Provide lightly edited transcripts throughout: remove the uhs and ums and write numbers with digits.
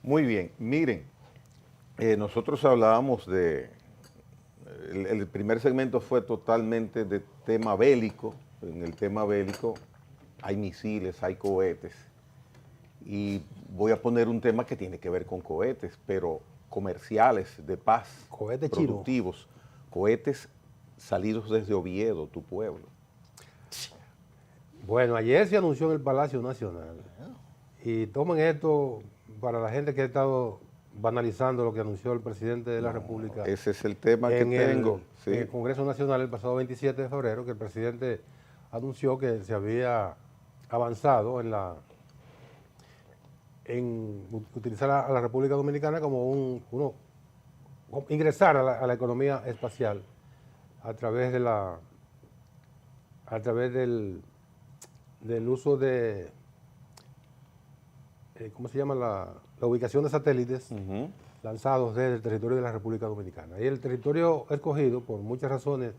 Muy bien, miren, nosotros hablábamos el primer segmento fue totalmente de tema bélico. En el tema bélico hay misiles, hay cohetes, y voy a poner un tema que tiene que ver con cohetes, pero comerciales, de paz, Cohete chino. productivos, cohetes salidos desde Oviedo, tu pueblo. Bueno, ayer se anunció en el Palacio Nacional, y tomen esto para la gente que ha estado banalizando lo que anunció el presidente de la República. Ese es el tema que tengo. Sí. En el Congreso Nacional el pasado 27 de febrero, que el presidente anunció que se había avanzado en utilizar a la República Dominicana como ingresar a la economía espacial a través del uso de ¿cómo se llama? La ubicación de satélites lanzados desde el territorio de la República Dominicana. Y el territorio escogido, por muchas razones,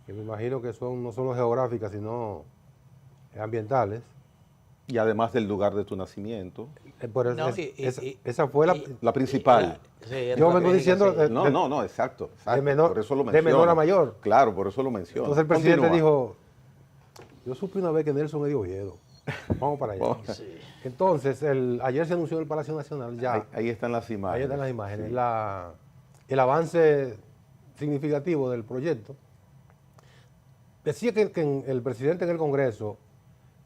que me imagino que son no solo geográficas, sino ambientales. Y además del lugar de tu nacimiento. Esa fue la principal. Yo vengo diciendo... No, exacto. Por eso lo menciono. De menor a mayor. Claro, por eso lo menciono. Entonces el presidente dijo, yo supe una vez que Nelson es de Oviedo. Vamos para allá. Sí. Entonces, ayer se anunció en el Palacio Nacional ya. Ahí están las imágenes. Ahí están las imágenes. Sí. El avance significativo del proyecto. Decía que el presidente en el Congreso,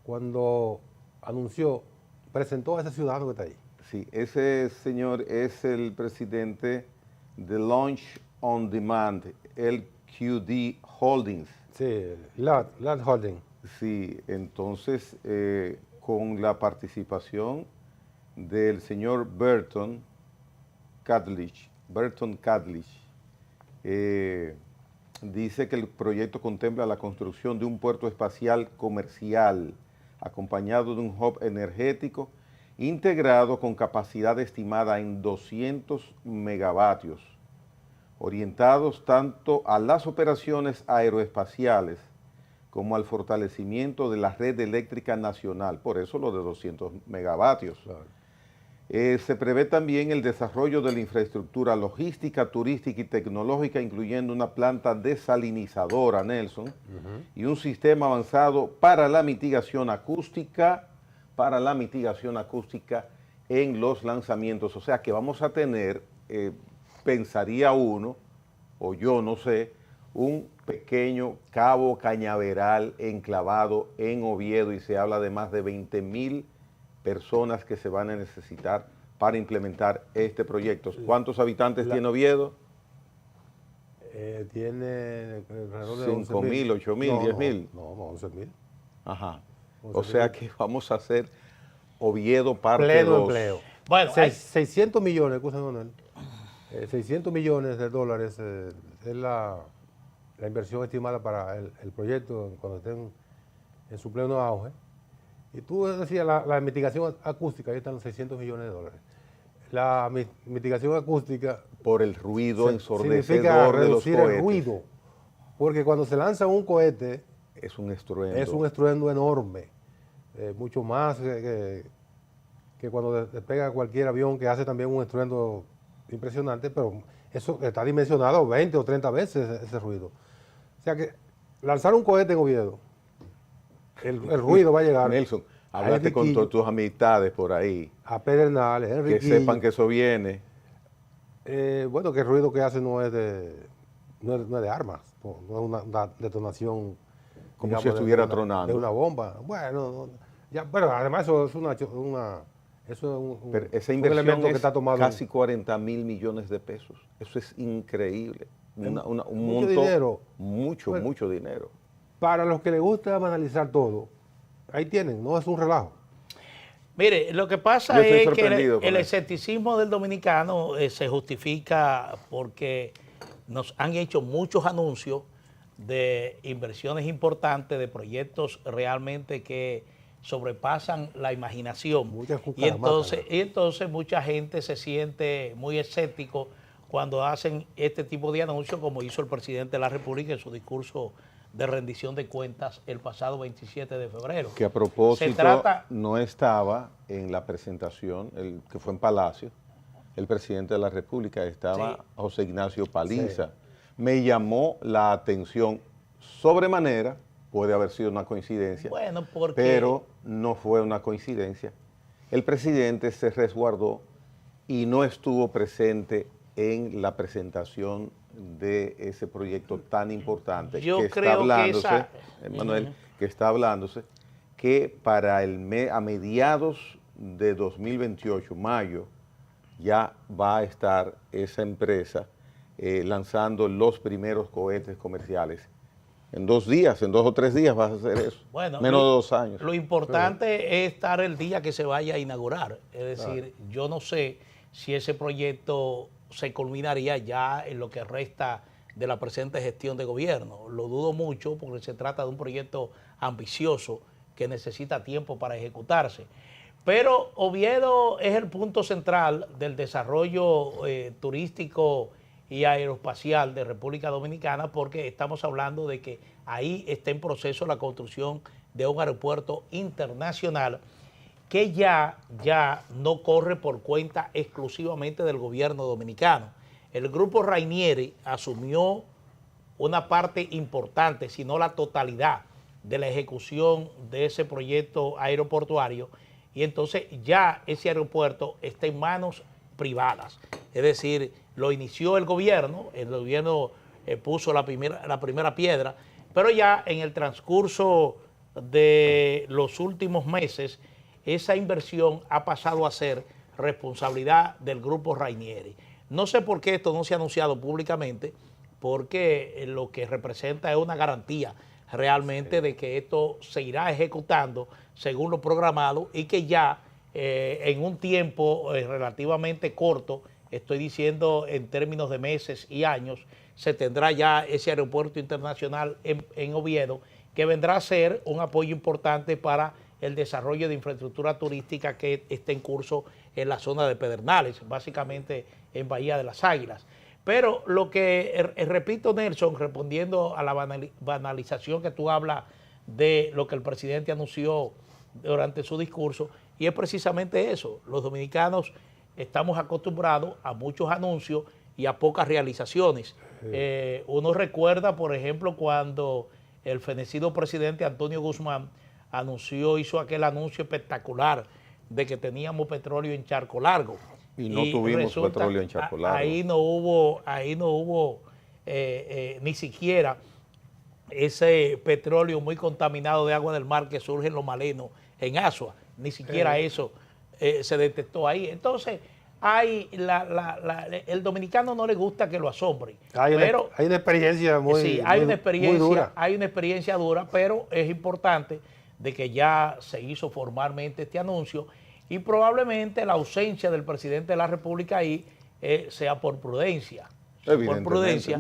cuando anunció, presentó a ese ciudadano que está ahí. Sí, ese señor es el presidente de Launch on Demand, LQD Holdings. Sí, Land Holding. Sí, entonces con la participación del señor Burton Catlett, dice que el proyecto contempla la construcción de un puerto espacial comercial acompañado de un hub energético integrado con capacidad estimada en 200 megavatios, orientados tanto a las operaciones aeroespaciales como al fortalecimiento de la red eléctrica nacional, por eso lo de 200 megavatios. Claro. Se prevé también el desarrollo de la infraestructura logística, turística y tecnológica, incluyendo una planta desalinizadora, Nelson, y un sistema avanzado para la mitigación acústica, en los lanzamientos. O sea que vamos a tener, pensaría uno, o yo no sé, un pequeño cabo cañaveral enclavado en Oviedo, y se habla de más de 20,000 personas que se van a necesitar para implementar este proyecto. ¿Cuántos habitantes tiene Oviedo? Tiene alrededor de 5,000, 8,000, 10,000. No, 11,000. Ajá. 11, o sea que vamos a hacer Oviedo parte 2. Pleno empleo. Bueno, 600 millones, escúchame, 600 millones de dólares es la inversión estimada para el proyecto cuando estén en su pleno auge. Y tú decías, la mitigación acústica, ahí están los 600 millones de dólares. La mitigación acústica... Por el ruido ensordecedor significa de los cohetes. El ruido, porque cuando se lanza un cohete... Es un estruendo. Es un estruendo enorme, mucho más que cuando despega cualquier avión, que hace también un estruendo impresionante, pero eso está dimensionado 20 o 30 veces ese ruido. O sea que lanzar un cohete en Oviedo, el ruido va a llegar. Nelson, háblate con todas tus amistades por ahí. A Pedernales, que sepan que eso viene. Bueno, que el ruido que hace no es de armas, no es una detonación. Como digamos, si estuviera tronando. De una bomba. Bueno, pero además eso es pero esa inversión elemento que está tomado casi 40,000 millones de pesos. Eso es increíble. Un monto, dinero. Mucho dinero. Para los que les gusta analizar todo, ahí tienen, no es un relajo. Mire, lo que pasa es que el escepticismo del dominicano se justifica porque nos han hecho muchos anuncios de inversiones importantes, de proyectos realmente que sobrepasan la imaginación. Y entonces mucha gente se siente muy escéptico cuando hacen este tipo de anuncios, como hizo el presidente de la República en su discurso de rendición de cuentas el pasado 27 de febrero. Que a propósito no estaba en la presentación, que fue en Palacio, el presidente de la República, estaba sí. José Ignacio Paliza. Sí. Me llamó la atención sobremanera, puede haber sido una coincidencia, bueno, porque... pero no fue una coincidencia. El presidente se resguardó y no estuvo presente en la presentación de ese proyecto tan importante. Yo que creo está hablándose, que Manuel, que está hablándose que para a mediados de 2028, mayo, ya va a estar esa empresa lanzando los primeros cohetes comerciales. En 2 días, en 2 o 3 días vas a hacer eso. Bueno, menos de 2 años. Lo importante es estar el día que se vaya a inaugurar. Es decir, yo no sé si ese proyecto se culminaría ya en lo que resta de la presente gestión de gobierno. Lo dudo mucho porque se trata de un proyecto ambicioso que necesita tiempo para ejecutarse. Pero Oviedo es el punto central del desarrollo turístico y aeroespacial de República Dominicana, porque estamos hablando de que ahí está en proceso la construcción de un aeropuerto internacional que ya no corre por cuenta exclusivamente del gobierno dominicano. El grupo Rainieri asumió una parte importante, si no la totalidad, de la ejecución de ese proyecto aeroportuario, y entonces ya ese aeropuerto está en manos privadas. Es decir, lo inició el gobierno puso la primera piedra, pero ya en el transcurso de los últimos meses, esa inversión ha pasado a ser responsabilidad del grupo Rainieri. No sé por qué esto no se ha anunciado públicamente, porque lo que representa es una garantía realmente de que esto se irá ejecutando según lo programado y que ya en un tiempo relativamente corto, estoy diciendo en términos de meses y años, se tendrá ya ese aeropuerto internacional en Oviedo, que vendrá a ser un apoyo importante para el desarrollo de infraestructura turística que está en curso en la zona de Pedernales, básicamente en Bahía de las Águilas. Pero lo que, repito, Nelson, respondiendo a la banalización que tú hablas de lo que el presidente anunció durante su discurso, y es precisamente eso. Los dominicanos estamos acostumbrados a muchos anuncios y a pocas realizaciones. Sí. Uno recuerda, por ejemplo, cuando el fenecido presidente Antonio Guzmán hizo aquel anuncio espectacular de que teníamos petróleo en Charco Largo. Y no tuvimos petróleo en Charco Largo. Ahí no hubo ni siquiera ese petróleo muy contaminado de agua del mar que surge en Los Malenos, en Asua. Ni siquiera eso se detectó ahí. Entonces, el dominicano no le gusta que lo asombren. Hay una experiencia muy dura. Hay una experiencia dura, pero es importante de que ya se hizo formalmente este anuncio y probablemente la ausencia del presidente de la República ahí sea por prudencia. Por prudencia,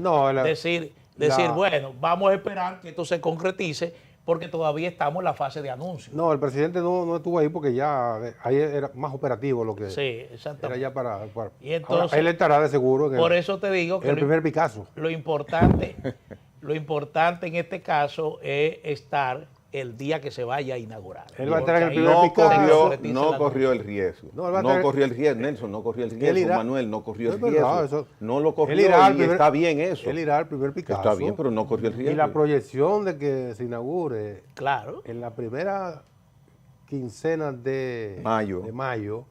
decir, bueno, vamos a esperar que esto se concretice porque todavía estamos en la fase de anuncio. No, el presidente no estuvo ahí porque ya ahí era más operativo lo que sí, exactamente. Era ya para y entonces, ahora, él estará de seguro. Por eso te digo que el primer Picasso. Lo importante en este caso es estar el día que se vaya a inaugurar. Él va a estar en el primer Picasso. No corrió el riesgo. No corrió el riesgo, Nelson, no corrió el riesgo, Manuel, no corrió el riesgo. No lo corrió y está bien eso. Él irá al primer Picasso. Está bien, pero no corrió el riesgo. Y la proyección de que se inaugure claro, en la primera quincena de mayo,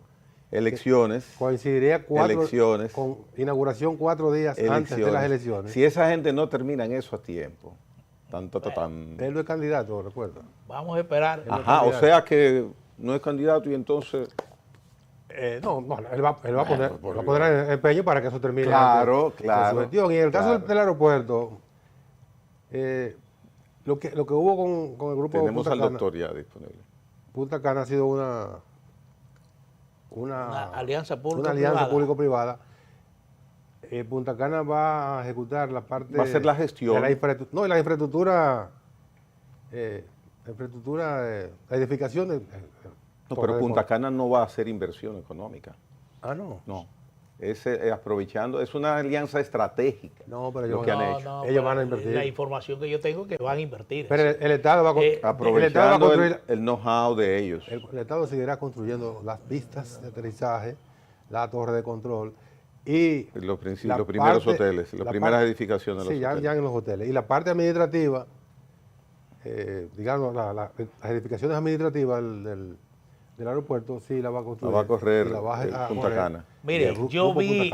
elecciones. Coincidiría con inauguración 4 días antes de las elecciones. Si esa gente no termina en eso a tiempo. Él no es candidato, recuerda. Vamos a esperar. Ajá, o sea que no es candidato y entonces... él va a poner empeño para que eso termine. Claro. Y en el caso del aeropuerto, lo que hubo con el grupo Tenemos al doctor ya disponible. Punta Cana ha sido una alianza público-privada. Punta Cana va a ejecutar la parte... Va a hacer la gestión. La infraestructura... la edificación... pero Punta Cana no va a hacer inversión económica. Ah, no. No. es aprovechando, es una alianza estratégica. No, pero lo que han hecho. No, ellos van a invertir. La información que yo tengo es que van a invertir. Pero el Estado va a aprovechando el know-how de ellos. El Estado seguirá construyendo las pistas de aterrizaje, la torre de control y los primeros hoteles, las primeras edificaciones de los hoteles. Sí, ya en los hoteles. Y la parte administrativa, digamos, las edificaciones administrativas del aeropuerto, sí la va a construir. La va a correr Punta Cana. Mire, yo vi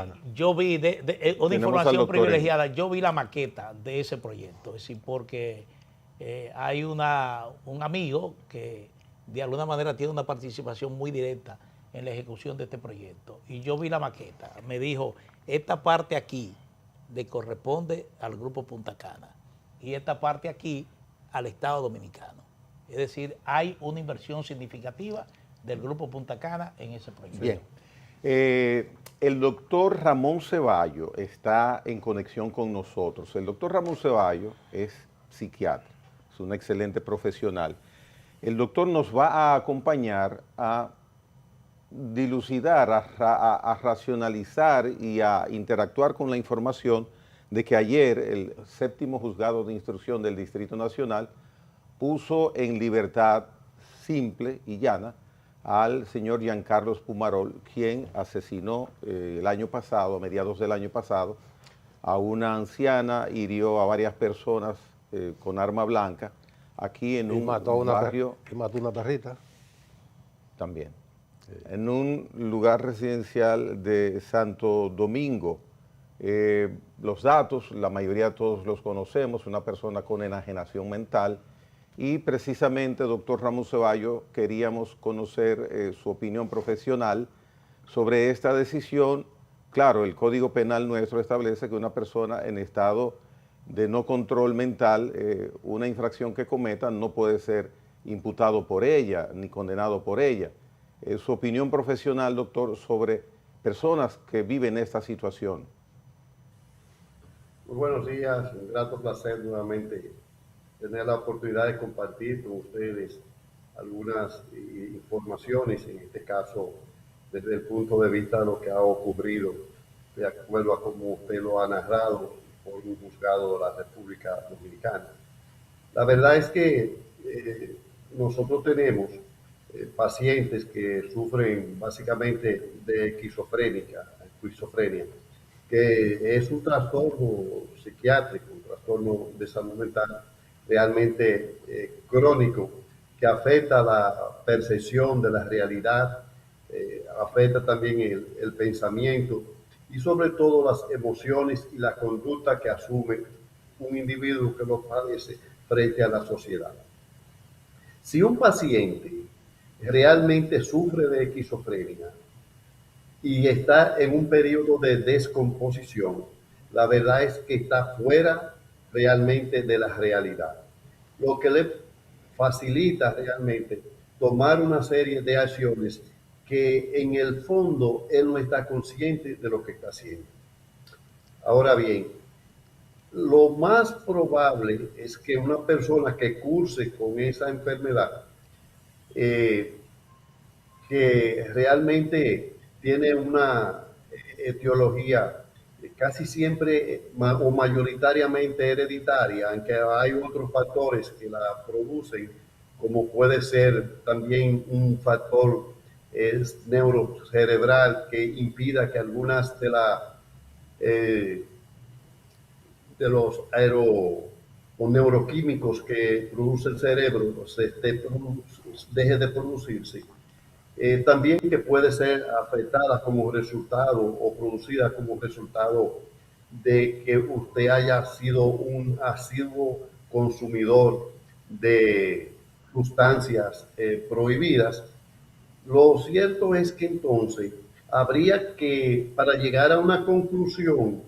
una información privilegiada, yo vi la maqueta de ese proyecto, es decir, porque hay un amigo que de alguna manera tiene una participación muy directa en la ejecución de este proyecto, y yo vi la maqueta, me dijo, esta parte aquí le corresponde al Grupo Punta Cana, y esta parte aquí al Estado Dominicano. Es decir, hay una inversión significativa del Grupo Punta Cana en ese proyecto. Bien. El doctor Ramón Ceballos está en conexión con nosotros. El doctor Ramón Ceballos es psiquiatra, es un excelente profesional. El doctor nos va a acompañar a dilucidar, a racionalizar y a interactuar con la información de que ayer el 7º Juzgado de Instrucción del Distrito Nacional puso en libertad simple y llana al señor Giancarlos Pumarol, quien asesinó el año pasado, a mediados del año pasado, a una anciana, hirió a varias personas con arma blanca, aquí en un barrio... Y mató una perrita. También. Sí. En un lugar residencial de Santo Domingo. Los datos, la mayoría de todos los conocemos, una persona con enajenación mental, y precisamente, doctor Ramón Ceballos, queríamos conocer su opinión profesional sobre esta decisión. Claro, el Código Penal nuestro establece que una persona en estado de no control mental, una infracción que cometa no puede ser imputado por ella ni condenado por ella. Su opinión profesional, doctor, sobre personas que viven esta situación. Muy buenos días, un grato placer nuevamente tener la oportunidad de compartir con ustedes algunas informaciones, en este caso desde el punto de vista de lo que ha ocurrido, de acuerdo a como usted lo ha narrado por un juzgado de la República Dominicana. La verdad es que nosotros tenemos pacientes que sufren básicamente de esquizofrenia, que es un trastorno psiquiátrico, un trastorno de salud mental realmente crónico, que afecta la percepción de la realidad, afecta también el pensamiento y sobre todo las emociones y la conducta que asume un individuo que lo padece frente a la sociedad. Si un paciente realmente sufre de esquizofrenia y está en un periodo de descomposición, la verdad es que está fuera realmente de la realidad, lo que le facilita realmente tomar una serie de acciones que en el fondo él no está consciente de lo que está haciendo. Ahora bien, lo más probable es que una persona que curse con esa enfermedad, que realmente tiene una etiología casi siempre o mayoritariamente hereditaria, aunque hay otros factores que la producen, como puede ser también un factor neurocerebral que impida que algunas de los o neuroquímicos que produce el cerebro deje de producirse. También que puede ser afectada como resultado o producida como resultado de que usted haya sido un asiduo consumidor de sustancias prohibidas. Lo cierto es que entonces habría que, para llegar a una conclusión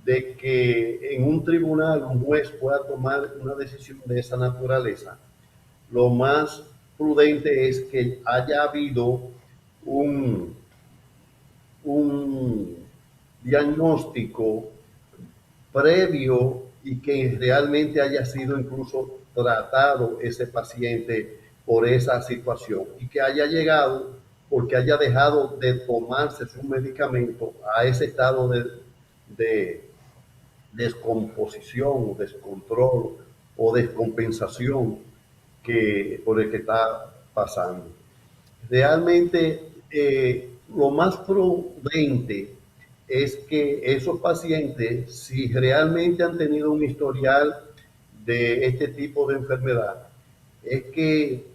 de que en un tribunal un juez pueda tomar una decisión de esa naturaleza, lo más prudente es que haya habido un diagnóstico previo y que realmente haya sido incluso tratado ese paciente por esa situación y que haya llegado porque haya dejado de tomarse su medicamento a ese estado de descomposición, descontrol o descompensación por el que está pasando. Realmente lo más prudente es que esos pacientes, si realmente han tenido un historial de este tipo de enfermedad, es que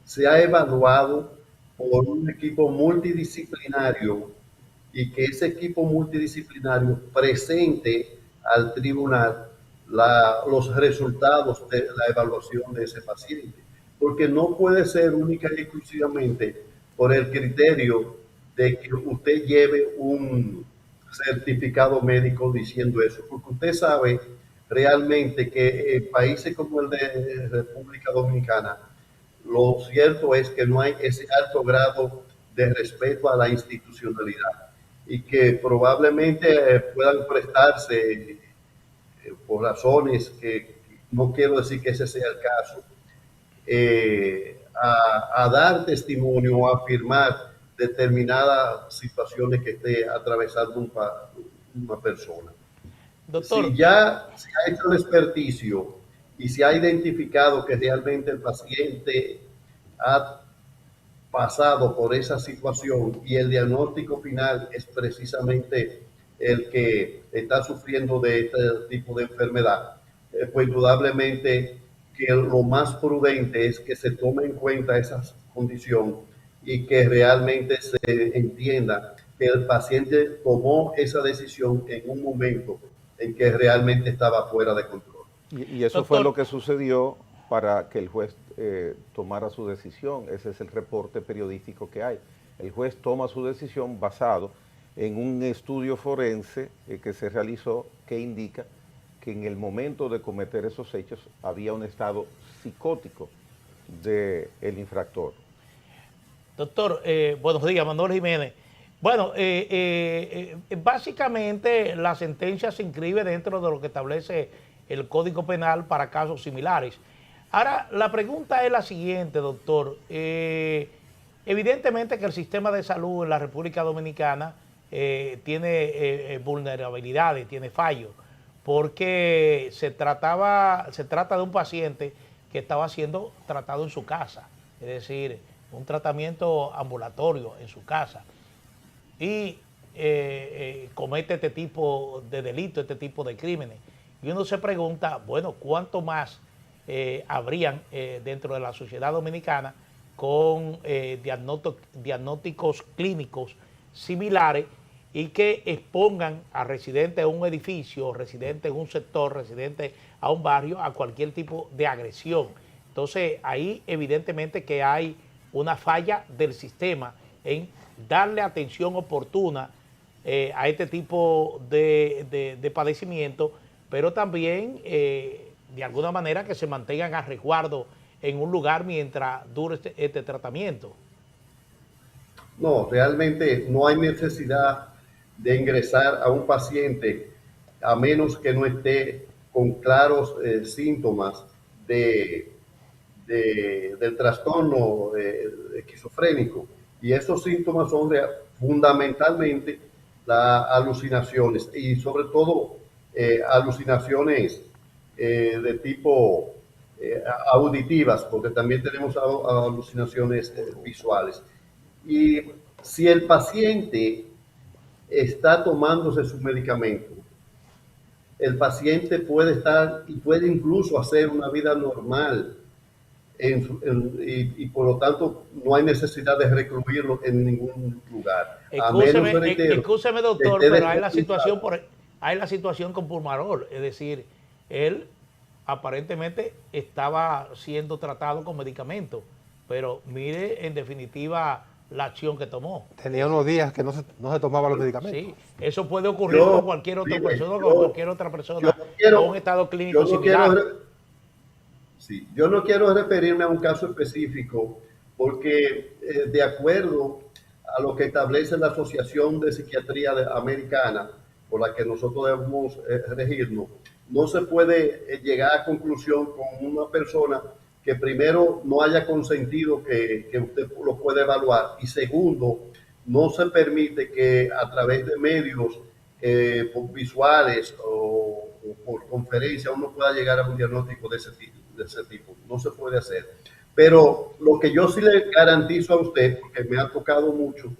se ha evaluado por un equipo multidisciplinario y que ese equipo multidisciplinario presente al tribunal los resultados de la evaluación de ese paciente. Porque no puede ser única y exclusivamente por el criterio de que usted lleve un certificado médico diciendo eso, porque usted sabe realmente que en países como el de República Dominicana, lo cierto es que no hay ese alto grado de respeto a la institucionalidad y que probablemente puedan prestarse por razones que no quiero decir que ese sea el caso, a dar testimonio o a afirmar determinadas situaciones que esté atravesando una persona. Doctor, si ya se ha hecho el experticio y se ha identificado que realmente el paciente ha pasado por esa situación y el diagnóstico final es precisamente el que está sufriendo de este tipo de enfermedad, pues indudablemente que lo más prudente es que se tome en cuenta esa condición y que realmente se entienda que el paciente tomó esa decisión en un momento en que realmente estaba fuera de control. Y eso fue lo que sucedió para que el juez tomara su decisión. Ese es el reporte periodístico que hay. El juez toma su decisión basado en un estudio forense que se realizó que indica que en el momento de cometer esos hechos había un estado psicótico del infractor. Doctor, buenos días, Manuel Jiménez. Bueno, básicamente la sentencia se inscribe dentro de lo que establece el Código Penal para casos similares. Ahora, la pregunta es la siguiente, doctor. Evidentemente que el sistema de salud en la República Dominicana tiene vulnerabilidades, tiene fallos, porque se trata de un paciente que estaba siendo tratado en su casa, es decir, un tratamiento ambulatorio en su casa, y comete este tipo de delitos, este tipo de crímenes. Y uno se pregunta, bueno, ¿cuánto más habrían dentro de la sociedad dominicana con diagnósticos clínicos similares y que expongan a residentes de un edificio, residentes en un sector, residentes a un barrio, a cualquier tipo de agresión? Entonces, ahí evidentemente que hay una falla del sistema en darle atención oportuna a este tipo de padecimiento, pero también de alguna manera que se mantengan a resguardo en un lugar mientras dure este tratamiento. No, realmente no hay necesidad de ingresar a un paciente a menos que no esté con claros síntomas del trastorno esquizofrénico. Y esos síntomas son fundamentalmente las alucinaciones y sobre todo alucinaciones de tipo auditivas, porque también tenemos alucinaciones visuales. Y si el paciente está tomándose su medicamento, el paciente puede estar y puede incluso hacer una vida normal y por lo tanto no hay necesidad de recluirlo en ningún lugar. Excúseme, doctor, pero hay la situación con Pulmarol, es decir, él aparentemente estaba siendo tratado con medicamentos, pero mire en definitiva la acción que tomó. Tenía unos días que no se tomaba los medicamentos. Sí, eso puede ocurrir con cualquier otra persona, con cualquier otra persona con un estado clínico similar. Yo no quiero referirme a un caso específico porque de acuerdo a lo que establece la Asociación de Psiquiatría Americana, por la que nosotros debemos regirnos, no se puede llegar a conclusión con una persona que primero no haya consentido que usted lo pueda evaluar, y segundo, no se permite que a través de medios visuales o por conferencia uno pueda llegar a un diagnóstico de ese tipo. No se puede hacer. Pero lo que yo sí le garantizo a usted, porque me ha tocado mucho,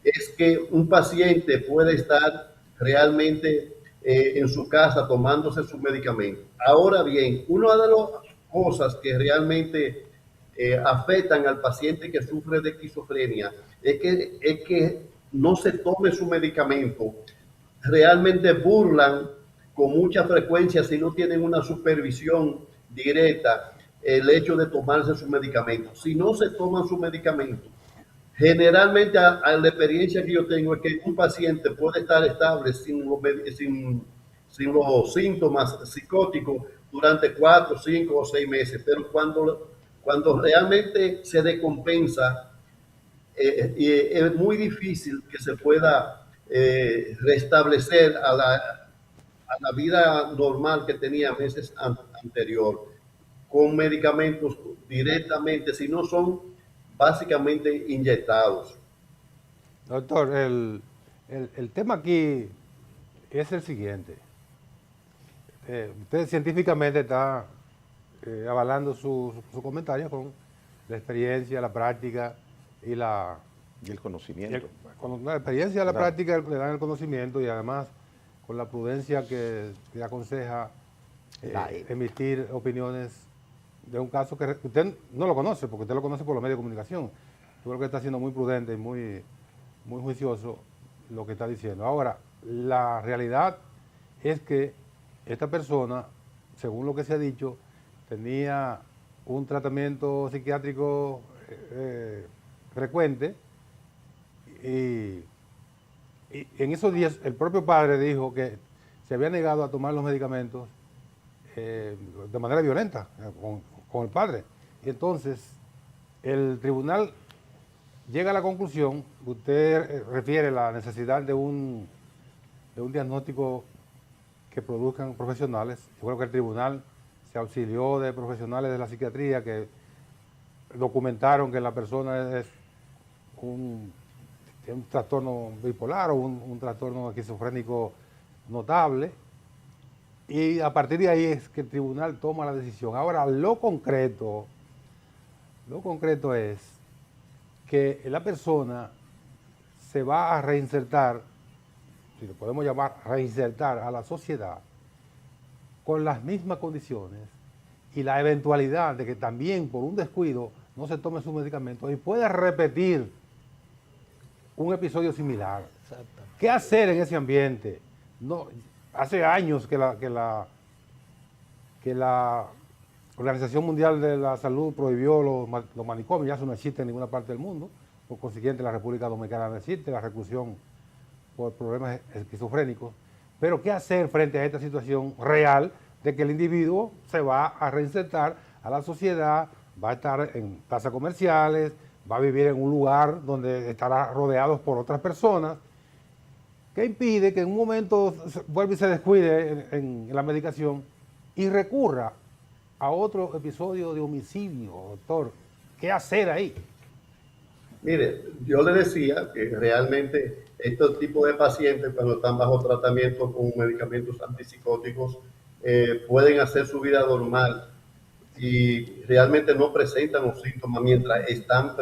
es que un paciente puede estar realmente en su casa tomándose su medicamento. Ahora bien, una de las cosas que realmente afectan al paciente que sufre de esquizofrenia es que no se tome su medicamento. Realmente burlan con mucha frecuencia, si no tienen una supervisión directa, el hecho de tomarse su medicamento. Si no se toman su medicamento, generalmente a la experiencia que yo tengo es que un paciente puede estar estable sin los síntomas psicóticos durante 4, 5 o 6 meses, pero cuando realmente se descompensa, es muy difícil que se pueda restablecer a la vida normal que tenía meses anterior, con medicamentos directamente, si no son básicamente inyectados. Doctor, el tema aquí es el siguiente. Usted científicamente está avalando su comentario con la experiencia, la práctica y el conocimiento. Con la experiencia y la práctica le dan el conocimiento, y además con la prudencia que aconseja emitir opiniones de un caso que usted no lo conoce, porque usted lo conoce por los medios de comunicación. Yo creo que está siendo muy prudente y muy juicioso lo que está diciendo. Ahora, la realidad es que esta persona, según lo que se ha dicho, tenía un tratamiento psiquiátrico frecuente, y en esos días el propio padre dijo que se había negado a tomar los medicamentos de manera violenta con el padre. Y entonces el tribunal llega a la conclusión, usted refiere la necesidad de un diagnóstico que produzcan profesionales. Yo creo que el tribunal se auxilió de profesionales de la psiquiatría que documentaron que la persona es un trastorno bipolar o un trastorno esquizofrénico notable, y a partir de ahí es que el tribunal toma la decisión. Ahora, lo concreto es que la persona se va a reinsertar, si lo podemos llamar reinsertar, a la sociedad con las mismas condiciones, y la eventualidad de que también por un descuido no se tome sus medicamentos y pueda repetir un episodio similar. ¿Qué hacer en ese ambiente? No, hace años que la Organización Mundial de la Salud prohibió los manicomios, ya eso no existe en ninguna parte del mundo. Por consiguiente, la República Dominicana no existe la reclusión por problemas esquizofrénicos. Pero ¿qué hacer frente a esta situación real de que el individuo se va a reinsertar a la sociedad, va a estar en plazas comerciales, va a vivir en un lugar donde estará rodeado por otras personas? ¿Qué impide que en un momento vuelva y se descuide en la medicación y recurra a otro episodio de homicidio, doctor? ¿Qué hacer ahí? Mire, yo le decía que realmente estos tipos de pacientes, cuando están bajo tratamiento con medicamentos antipsicóticos, pueden hacer su vida normal y realmente no presentan los síntomas mientras están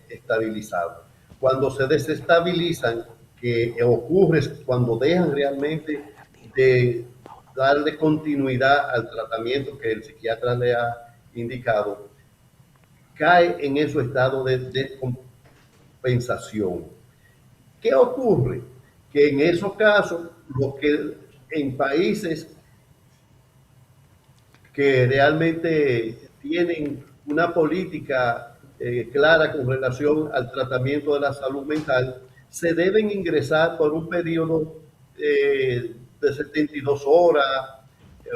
estabilizados. Cuando se desestabilizan, que ocurre cuando dejan realmente de darle continuidad al tratamiento que el psiquiatra le ha indicado, cae en ese estado de descompensación. ¿Qué ocurre? Que en esos casos, lo que en países que realmente tienen una política clara con relación al tratamiento de la salud mental, se deben ingresar por un periodo de 72 horas,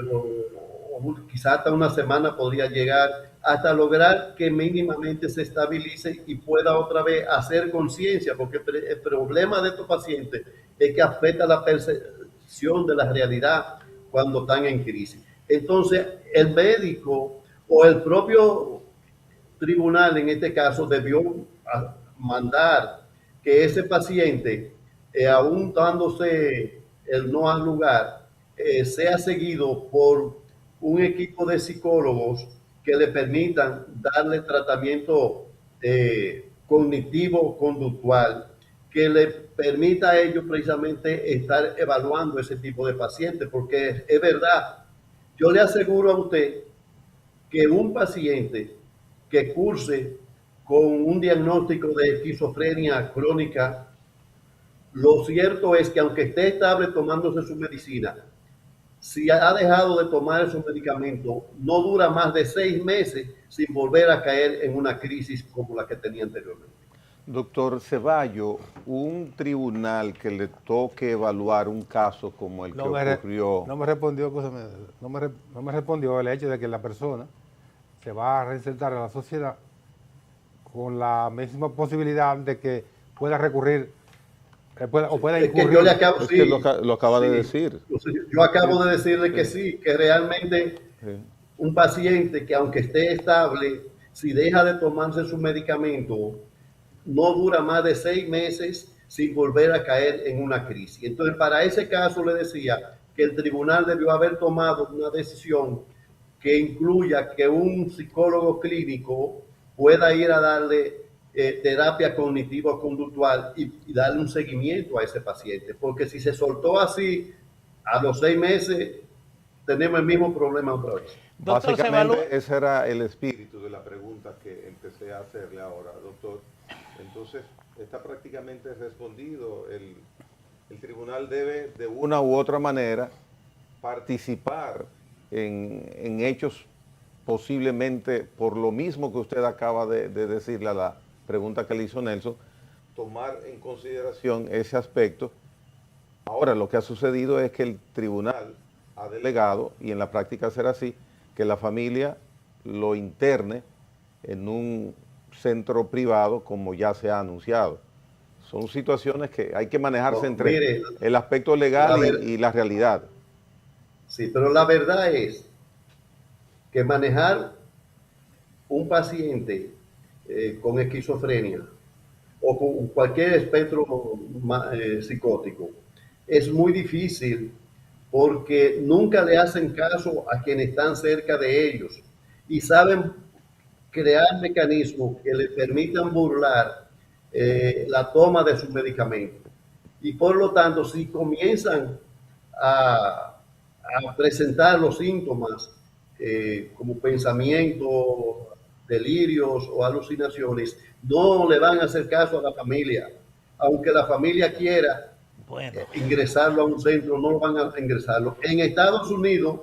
o quizás hasta una semana podría llegar, hasta lograr que mínimamente se estabilice y pueda otra vez hacer conciencia, porque el problema de estos pacientes es que afecta la percepción de la realidad cuando están en crisis. Entonces, el médico o el propio tribunal en este caso debió mandar que ese paciente, aún dándose el no al lugar, sea seguido por un equipo de psicólogos que le permitan darle tratamiento cognitivo-conductual, que le permita a ellos precisamente estar evaluando ese tipo de pacientes, porque es verdad, yo le aseguro a usted que un paciente que curse con un diagnóstico de esquizofrenia crónica, lo cierto es que aunque esté estable tomándose su medicina, si ha dejado de tomar esos medicamentos, no dura más de 6 meses sin volver a caer en una crisis como la que tenía anteriormente. Doctor Ceballos, un tribunal que le toque evaluar un caso como el que ocurrió... No me respondió el hecho de que la persona se va a reinsertar a la sociedad con la misma posibilidad de que pueda recurrir o pueda incurrir. Yo le acabo, es que lo acaba de decir. Yo acabo de decirle que sí, que realmente un paciente que aunque esté estable, si deja de tomarse su medicamento, no dura más de 6 meses sin volver a caer en una crisis. Entonces, para ese caso le decía que el tribunal debió haber tomado una decisión que incluya que un psicólogo clínico pueda ir a darle terapia cognitivo-conductual y darle un seguimiento a ese paciente. Porque si se soltó así, a los 6 meses tenemos el mismo problema otra vez. Doctor, básicamente ese era el espíritu de la pregunta que empecé a hacerle ahora, doctor. Entonces, está prácticamente respondido. El tribunal debe, de una u otra manera, participar en hechos posiblemente, por lo mismo que usted acaba de decirle a la pregunta que le hizo Nelson, tomar en consideración ese aspecto. Ahora, lo que ha sucedido es que el tribunal ha delegado, y en la práctica será así, que la familia lo interne en un centro privado, como ya se ha anunciado. Son situaciones que hay que manejarse entre el aspecto legal y la realidad. Sí, pero la verdad es que manejar un paciente con esquizofrenia o con cualquier espectro psicótico es muy difícil, porque nunca le hacen caso a quienes están cerca de ellos y saben crear mecanismos que le permitan burlar la toma de sus medicamentos. Y por lo tanto, si comienzan a presentar los síntomas como pensamientos, delirios o alucinaciones, no le van a hacer caso a la familia. Aunque la familia quiera ingresarlo a un centro, no van a ingresarlo. En Estados Unidos,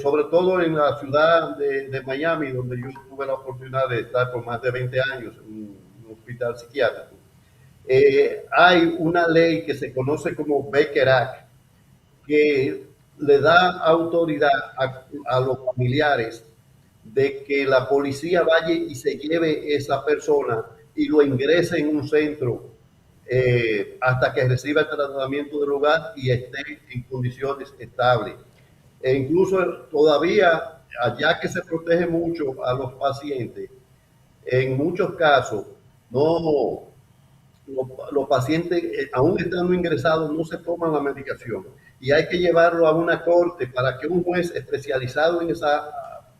sobre todo en la ciudad de Miami, donde yo tuve la oportunidad de estar por más de 20 años en un hospital psiquiátrico, hay una ley que se conoce como Baker Act, que le da autoridad a los familiares de que la policía vaya y se lleve esa persona y lo ingrese en un centro hasta que reciba el tratamiento del lugar y esté en condiciones estables. E incluso todavía, allá que se protege mucho a los pacientes, en muchos casos, los pacientes, aún estando ingresados, no se toman la medicación. Y hay que llevarlo a una corte para que un juez especializado en esa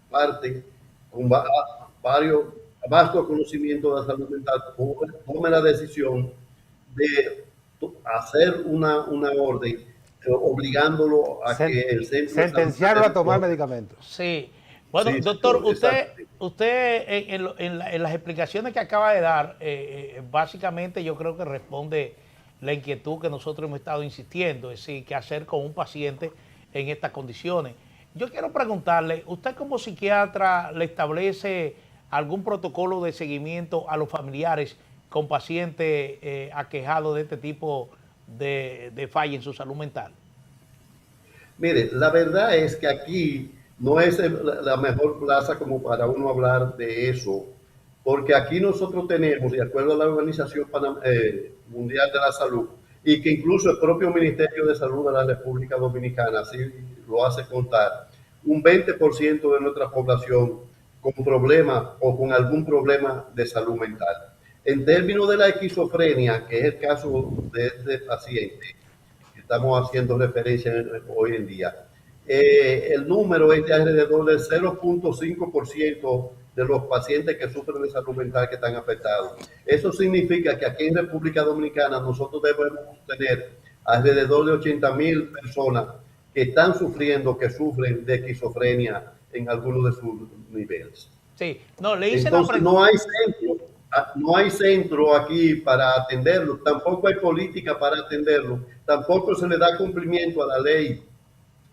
parte, con vasto conocimiento de la salud mental, tome la decisión de hacer una orden obligándolo a que el centro... Sentenciarlo a tomar medicamentos. Sí. Bueno, sí, doctor, usted en las explicaciones que acaba de dar, básicamente yo creo que responde la inquietud que nosotros hemos estado insistiendo, es decir, qué hacer con un paciente en estas condiciones. Yo quiero preguntarle, ¿usted como psiquiatra le establece algún protocolo de seguimiento a los familiares con pacientes aquejados de este tipo de falla en su salud mental? Mire, la verdad es que aquí no es la mejor plaza como para uno hablar de eso, porque aquí nosotros tenemos, de acuerdo a la Organización Mundial de la Salud, y que incluso el propio Ministerio de Salud de la República Dominicana así lo hace contar, un 20% de nuestra población con problemas o con algún problema de salud mental. En términos de la esquizofrenia, que es el caso de este paciente que estamos haciendo referencia hoy en día, el número es de alrededor del 0.5% de los pacientes que sufren de salud mental que están afectados. Eso significa que aquí en República Dominicana nosotros debemos tener alrededor de 80,000 personas que están sufriendo, que sufren de esquizofrenia en algunos de sus niveles. Sí, no, le hice Entonces, no hay centro aquí para atenderlo, tampoco hay política para atenderlo, tampoco se le da cumplimiento a la ley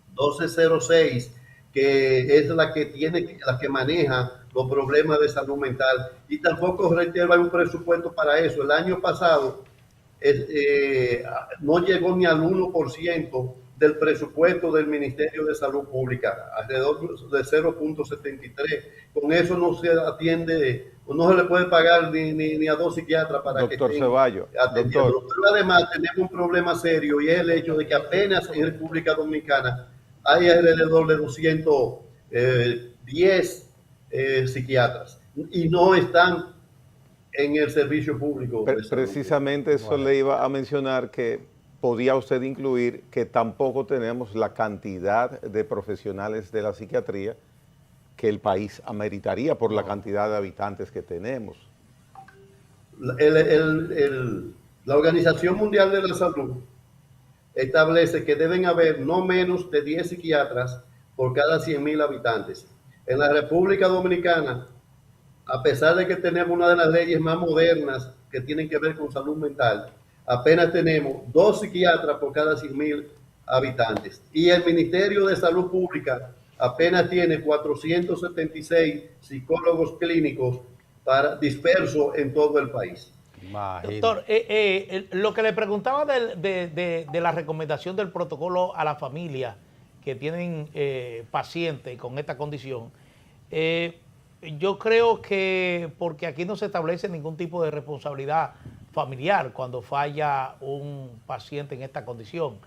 1206, que es la que maneja los problemas de salud mental, y tampoco, reitero, hay un presupuesto para eso. El año pasado no llegó ni al 1% del presupuesto del Ministerio de Salud Pública, alrededor de 0.73. Con eso no se atiende, no se le puede pagar ni a 2 psiquiatras para que estén atendiendo. Pero además tenemos un problema serio, y es el hecho de que apenas en República Dominicana hay alrededor de 210 psiquiatras y no están en el servicio público. Precisamente eso le iba a mencionar, que podía usted incluir que tampoco tenemos la cantidad de profesionales de la psiquiatría que el país ameritaría por la cantidad de habitantes que tenemos. La Organización Mundial de la Salud establece que deben haber no menos de 10 psiquiatras por cada 100,000 habitantes. En la República Dominicana, a pesar de que tenemos una de las leyes más modernas que tienen que ver con salud mental, apenas tenemos 2 psiquiatras por cada 100,000 habitantes. Y el Ministerio de Salud Pública apenas tiene 476 psicólogos clínicos dispersos en todo el país. Doctor, lo que le preguntaba de la recomendación del protocolo a la familia que tienen pacientes con esta condición, yo creo que porque aquí no se establece ningún tipo de responsabilidad familiar cuando falla un paciente en esta condición.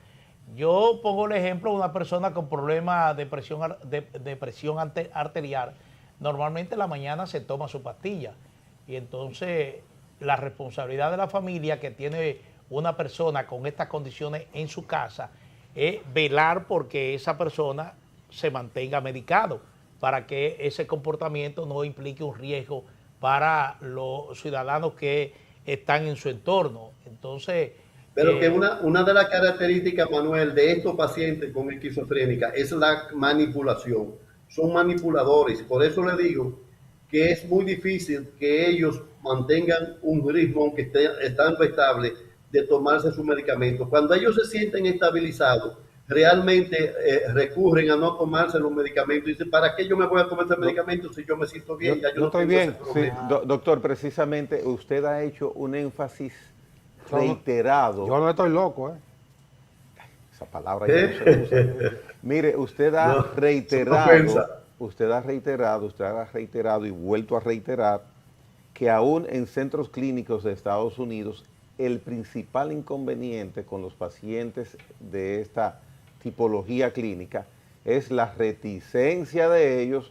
Yo pongo el ejemplo de una persona con problemas de presión arterial. Normalmente en la mañana se toma su pastilla, y entonces la responsabilidad de la familia que tiene una persona con estas condiciones en su casa es velar porque esa persona se mantenga medicado, para que ese comportamiento no implique un riesgo para los ciudadanos que están en su entorno. Entonces, pero que una de las características, Manuel, de estos pacientes con esquizofrénica es la manipulación. Son manipuladores. Por eso le digo que es muy difícil que ellos mantengan un ritmo, aunque estando estable, de tomarse su medicamento. Cuando ellos se sienten estabilizados, realmente recurren a no tomarse los medicamentos. Dicen, ¿para qué yo me voy a tomar ese medicamento si yo me siento bien? Ya yo no estoy bien. Sí, doctor, precisamente usted ha hecho un énfasis reiterado. Yo no estoy loco, ¿eh? Esa palabra ya no se usa. Mire, usted ha reiterado y vuelto a reiterar que aún en centros clínicos de Estados Unidos, el principal inconveniente con los pacientes de esta tipología clínica es la reticencia de ellos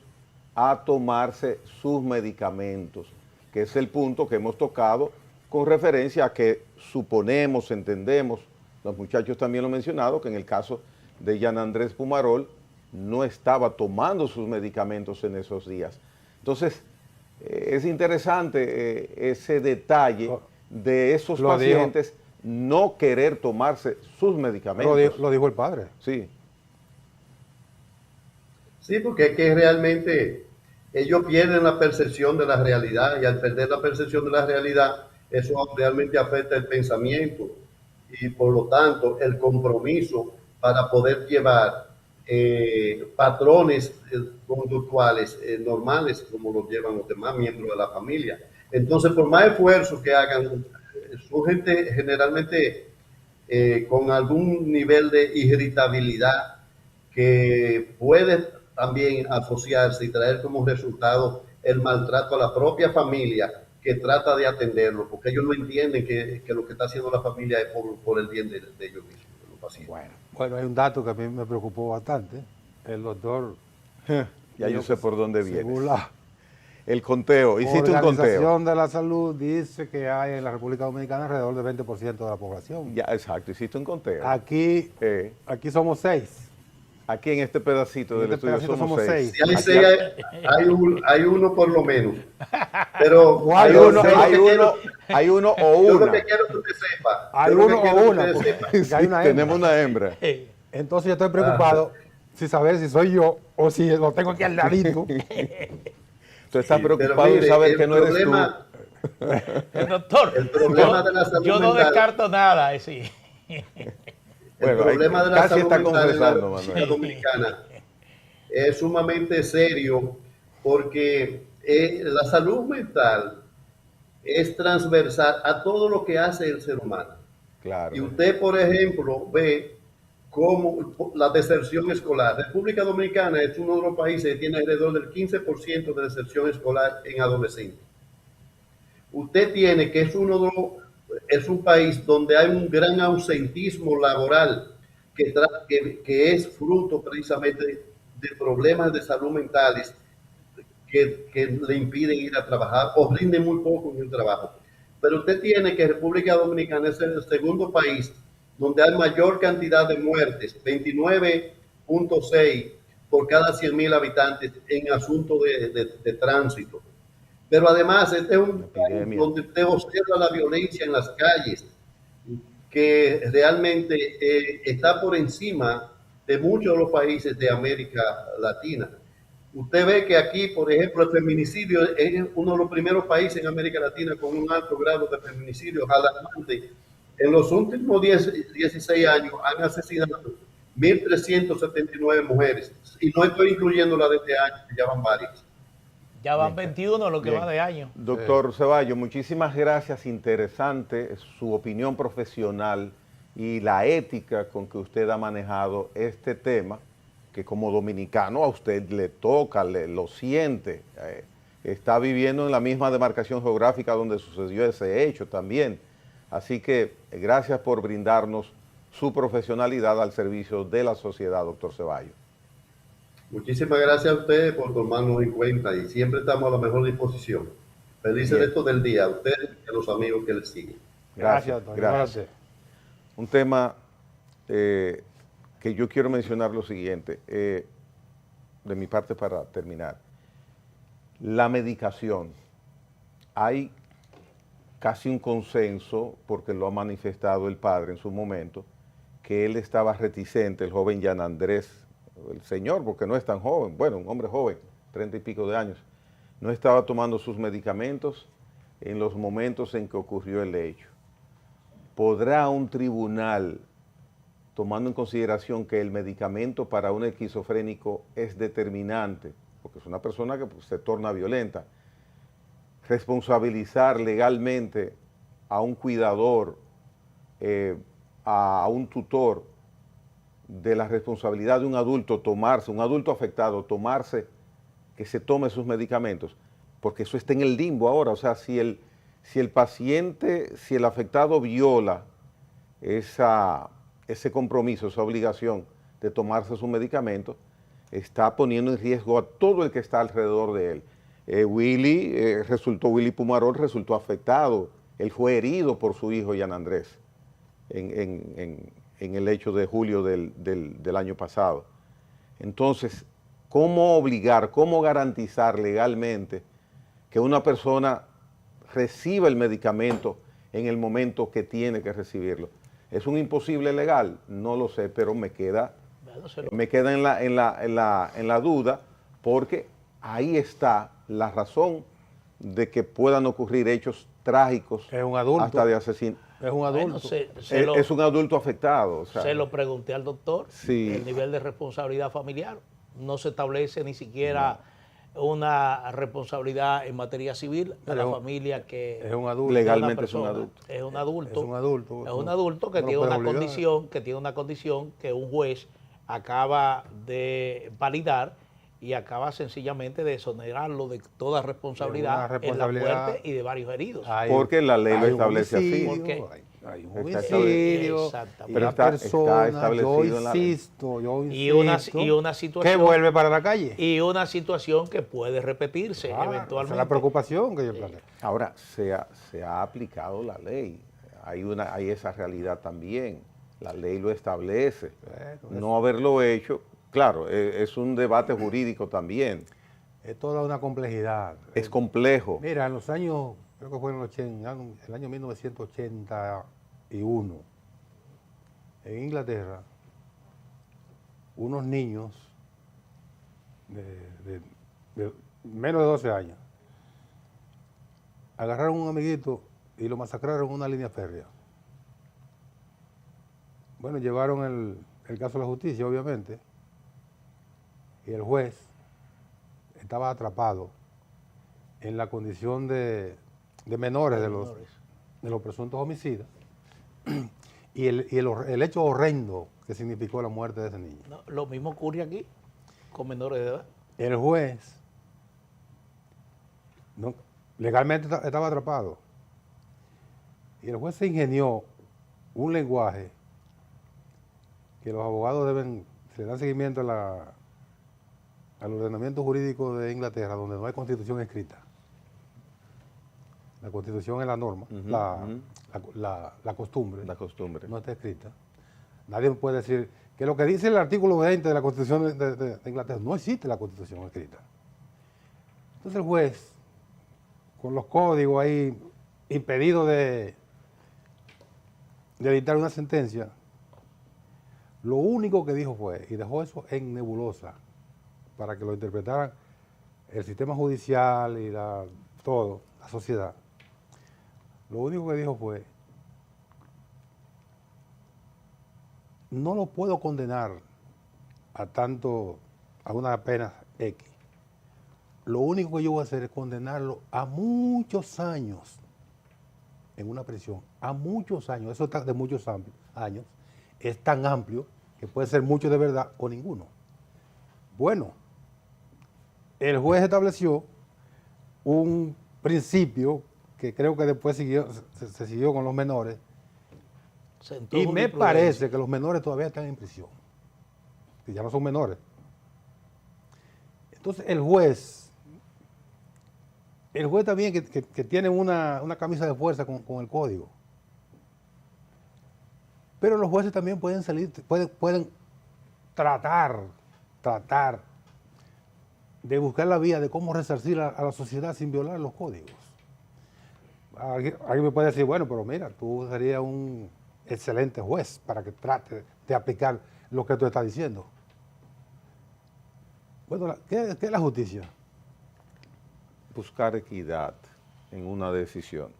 a tomarse sus medicamentos, que es el punto que hemos tocado con referencia a que suponemos, entendemos, los muchachos también lo han mencionado, que en el caso de Jean Andrés Pumarol no estaba tomando sus medicamentos en esos días. Entonces, es interesante ese detalle de esos pacientes no querer tomarse sus medicamentos. Lo dijo el padre. Sí. Sí, porque es que realmente ellos pierden la percepción de la realidad, y al perder la percepción de la realidad, eso realmente afecta el pensamiento y por lo tanto el compromiso para poder llevar patrones conductuales normales como los llevan los demás miembros de la familia. Entonces, por más esfuerzo que hagan, son gente generalmente con algún nivel de irritabilidad que puede también asociarse y traer como resultado el maltrato a la propia familia que trata de atenderlo, porque ellos no entienden que lo que está haciendo la familia es por el bien de ellos mismos, de los pacientes. Bueno, hay un dato que a mí me preocupó bastante. El doctor Ya yo sé por dónde viene. Según la El conteo, hiciste un conteo. La Organización de la Salud dice que hay en la República Dominicana alrededor del 20% de la población. Ya, exacto, hiciste un conteo. Aquí somos 6. Aquí en este pedacito del estudio somos 6. Sí, hay uno por lo menos. Pero hay uno o una. Yo lo que quiero que usted sepa. Hay uno o una. Sí, tenemos una hembra. Entonces yo estoy preocupado si saber si soy yo o si lo tengo aquí al ladito. Tú estás preocupado de saber que no eres tú. El doctor, el problema de la salud yo no mental, descarto nada. Sí. El problema de la salud mental en la República Dominicana es sumamente serio porque la salud mental es transversal a todo lo que hace el ser humano. Claro. Y usted, por ejemplo, ve cómo la deserción escolar. República Dominicana es uno de los países que tiene alrededor del 15% de deserción escolar en adolescentes. Usted tiene que es un país donde hay un gran ausentismo laboral que es fruto precisamente de problemas de salud mentales que le impiden ir a trabajar o rinden muy poco en el trabajo. Pero usted tiene que República Dominicana es el segundo país donde hay mayor cantidad de muertes, 29.6 por cada 100.000 habitantes en asunto de tránsito. Pero además, este es un país donde usted observa la violencia en las calles, que realmente está por encima de muchos de los países de América Latina. Usted ve que aquí, por ejemplo, el feminicidio es uno de los primeros países en América Latina con un alto grado de feminicidio alarmante. En los últimos 16 años han asesinado 1.379 mujeres. Y no estoy incluyendo la de este año, que ya van varias. Ya van 21 lo que va de año. Doctor Ceballos, muchísimas gracias. Interesante su opinión profesional y la ética con que usted ha manejado este tema, que como dominicano a usted le toca, lo siente. Está viviendo en la misma demarcación geográfica donde sucedió ese hecho también. Así que gracias por brindarnos su profesionalidad al servicio de la sociedad, doctor Ceballos. Muchísimas gracias a ustedes por tomarnos en cuenta y siempre estamos a la mejor disposición. Felices resto del día a ustedes y a los amigos que les siguen. Gracias, gracias. Un tema que yo quiero mencionar lo siguiente, de mi parte para terminar. La medicación. Hay casi un consenso, porque lo ha manifestado el padre en su momento, que él estaba reticente, el joven Yan Andrés, el señor, porque no es tan joven, bueno, un hombre joven, 30 y pico de años, no estaba tomando sus medicamentos en los momentos en que ocurrió el hecho. ¿Podrá un tribunal, tomando en consideración que el medicamento para un esquizofrénico es determinante, porque es una persona que se torna violenta, responsabilizar legalmente a un cuidador, a un tutor, de la responsabilidad de un adulto un adulto afectado, que se tome sus medicamentos? Porque eso está en el limbo ahora. O sea, si el paciente, si el afectado viola ese compromiso, esa obligación de tomarse su medicamento, está poniendo en riesgo a todo el que está alrededor de él. Willy Pumarol resultó afectado, él fue herido por su hijo Yan Andrés en el hecho de julio del año pasado. Entonces, ¿cómo obligar, cómo garantizar legalmente que una persona reciba el medicamento en el momento que tiene que recibirlo? ¿Es un imposible legal? No lo sé, pero me queda en la duda, porque ahí está la razón de que puedan ocurrir hechos trágicos hasta de asesinato. Es un adulto. Bueno, es un adulto afectado. O sea, se lo pregunté al doctor, sí. El nivel de responsabilidad familiar. No se establece ni siquiera una responsabilidad en materia civil a la familia que es un adulto. Legalmente es un adulto. Es un adulto. Es un adulto. Es un adulto que tiene una condición que un juez acaba de validar y acaba sencillamente de exonerarlo de toda responsabilidad en la muerte y de varios heridos. Porque la ley lo establece así. hay un homicidio, y la persona, yo insisto, y una situación que vuelve para la calle. Y una situación que puede repetirse eventualmente. Esa es la preocupación que yo planteo. Ahora, se ha aplicado la ley, hay esa realidad también, la ley lo establece. No haberlo hecho, claro, es un debate jurídico también. Es toda una complejidad. Es complejo. Mira, en los años, creo que fue en el año 1981, en Inglaterra, unos niños de menos de 12 años agarraron a un amiguito y lo masacraron en una línea férrea. Bueno, llevaron el caso a la justicia, obviamente, y el juez estaba atrapado en la condición de menores de los presuntos homicidas y el hecho horrendo que significó la muerte de ese niño. No, lo mismo ocurre aquí con menores de edad. El juez legalmente estaba atrapado y el juez se ingenió un lenguaje que los abogados se le dan seguimiento al ordenamiento jurídico de Inglaterra, donde no hay constitución escrita. La constitución es la norma, la costumbre. La costumbre. No está escrita. Nadie puede decir que lo que dice el artículo 20 de la constitución de Inglaterra, no existe la constitución escrita. Entonces el juez, con los códigos ahí, impedido de dictar una sentencia, lo único que dijo fue, y dejó eso en nebulosa, para que lo interpretaran el sistema judicial y la sociedad. Lo único que dijo fue, no lo puedo condenar a una pena X. Lo único que yo voy a hacer es condenarlo a muchos años en una prisión, a muchos años. Eso está de muchos años. Es tan amplio que puede ser mucho de verdad o ninguno. Bueno, el juez estableció un principio que creo que después se siguió con los menores, y me parece que los menores todavía están en prisión, que ya no son menores. Entonces el juez también que tiene una camisa de fuerza con el código, pero los jueces también pueden tratar de buscar la vía de cómo resarcir a la sociedad sin violar los códigos. Alguien me puede decir, bueno, pero mira, tú serías un excelente juez para que trate de aplicar lo que tú estás diciendo. Bueno, ¿qué es la justicia? Buscar equidad en una decisión,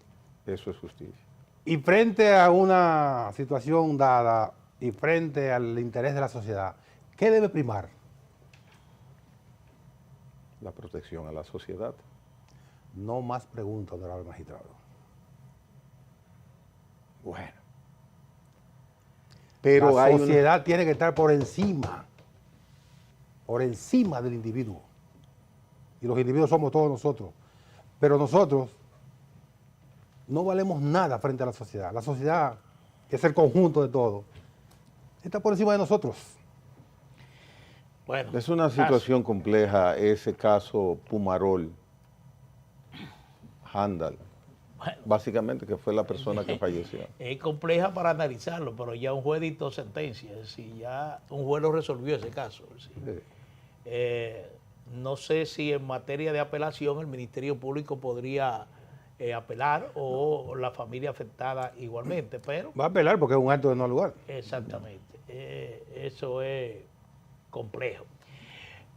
eso es justicia. Y frente a una situación dada y frente al interés de la sociedad, ¿qué debe primar? La protección a la sociedad. No más preguntas, honorable magistrado. Bueno. Pero la sociedad tiene que estar por encima del individuo. Y los individuos somos todos nosotros. Pero nosotros no valemos nada frente a la sociedad. La sociedad, que es el conjunto de todo, está por encima de nosotros. Bueno, es una situación compleja ese caso Pumarol, Handal, básicamente que fue la persona que falleció. Es compleja para analizarlo, pero ya un juez dictó sentencia, es decir, ya un juez lo resolvió ese caso. Es decir, no sé si en materia de apelación el Ministerio Público podría apelar o la familia afectada igualmente, pero... Va a apelar porque es un acto de no lugar. Exactamente, eso es complejo.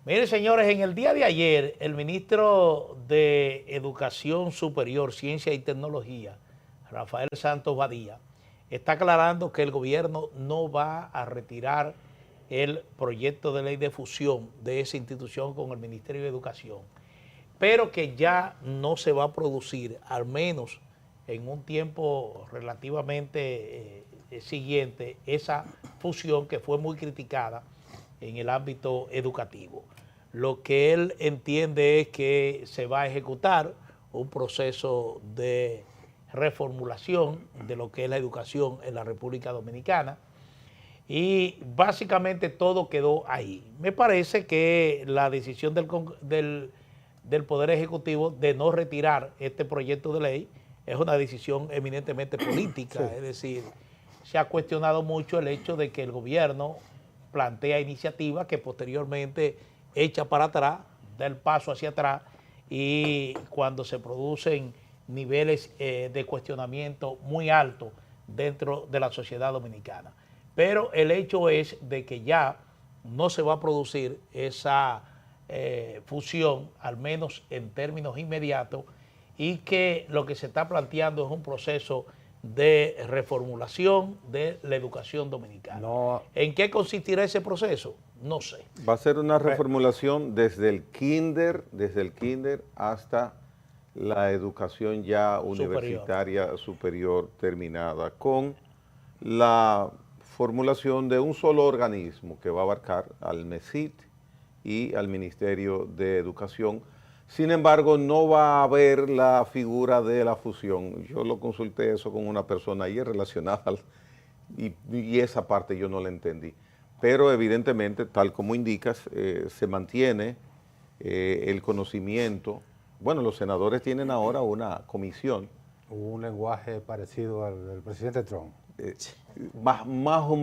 Miren, señores, en el día de ayer, el ministro de Educación Superior, Ciencia y Tecnología, Rafael Santos Badía, está aclarando que el gobierno no va a retirar el proyecto de ley de fusión de esa institución con el Ministerio de Educación, pero que ya no se va a producir, al menos en un tiempo relativamente siguiente, esa fusión que fue muy criticada en el ámbito educativo. Lo que él entiende es que se va a ejecutar un proceso de reformulación de lo que es la educación en la República Dominicana. Y básicamente todo quedó ahí. Me parece que la decisión del Poder Ejecutivo de no retirar este proyecto de ley es una decisión eminentemente política, es decir, se ha cuestionado mucho el hecho de que el gobierno plantea iniciativas que posteriormente echa para atrás, da el paso hacia atrás, y cuando se producen niveles de cuestionamiento muy altos dentro de la sociedad dominicana. Pero el hecho es de que ya no se va a producir esa fusión, al menos en términos inmediatos, y que lo que se está planteando es un proceso de reformulación de la educación dominicana. No. ¿En qué consistirá ese proceso? No sé. Va a ser una reformulación desde el kinder hasta la educación ya universitaria superior terminada, con la formulación de un solo organismo que va a abarcar al MESIT y al Ministerio de Educación. Sin embargo, no va a haber la figura de la fusión. Yo lo consulté eso con una persona ayer relacionada y esa parte yo no la entendí. Pero evidentemente, tal como indicas, se mantiene el conocimiento. Bueno, los senadores tienen ahora una comisión. Un lenguaje parecido al del presidente Trump. Más o